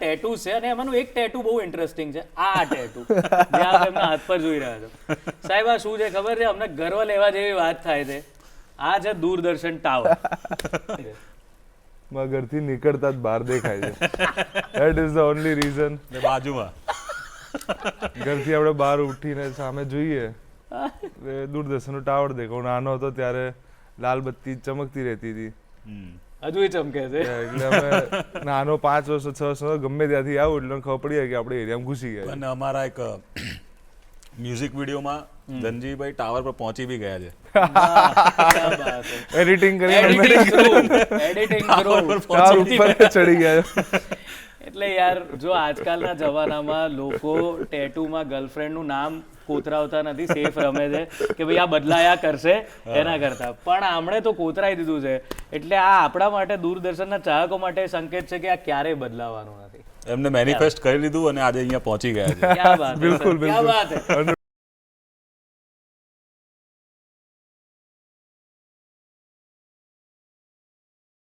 Tattoo છે અને એમાંનું એક ટેટુ બહુ ઇન્ટરેસ્ટિંગ છે. આ ટેટુ જે આપ એમના હાથ પર જોઈ રહ્યા છો સાહેબ, આ શું છે ખબર છે? અમને ગર્વ લેવા જેવી વાત થાય છે. આ છે દૂરદર્શન ટાવર. ઘરથી નીકળતા જ બહાર દેખાય છે. That is the only reason. બાજુમાં ઘરથી આપણે બહાર ઉઠીને સામે જોઈએ દૂરદર્શનનો ટાવર દેખાવ. નાનો હતો ત્યારે લાલ બત્તી ચમકતી રહેતી હતી. હજુ ચમકે છે. એટલે અમે નાનો 5 વર્ષ 6 વર્ષ ગમે ત્યાંથી આવું એટલે ખબર પડી જાય કે આપણે એરિયામાં ઘૂસી ગયા. અને અમારા એક મ્યુઝિક વિડીયોમાં ધનજીભાઈ ટાવર પર પહોંચી બી ગયા છે. એડિટિંગ કરી એડિટિંગ ટાવર ઉપર ચડી ગયા. એટલે યાર જો આજકાલના જમાનામાં લોકો ટેટુમાં ગર્લફ્રેન્ડનું નામ કોતરાવતા નથી, સેફ રમે છે કે ભાઈ આ બદલાયા કરશે એના કરતા. પણ આમણે તો કોતરાઈ દીધું છે. એટલે આ આપણા માટે, દૂરદર્શનના ચાહકો માટે સંકેત છે કે આ ક્યારેય બદલાવાનું નથી. એમને મેનિફેસ્ટ કરી લીધું અને આજે અહીંયા પહોંચી ગયા છે. ક્યાં વાત છે, બિલકુલ ક્યાં વાત છે.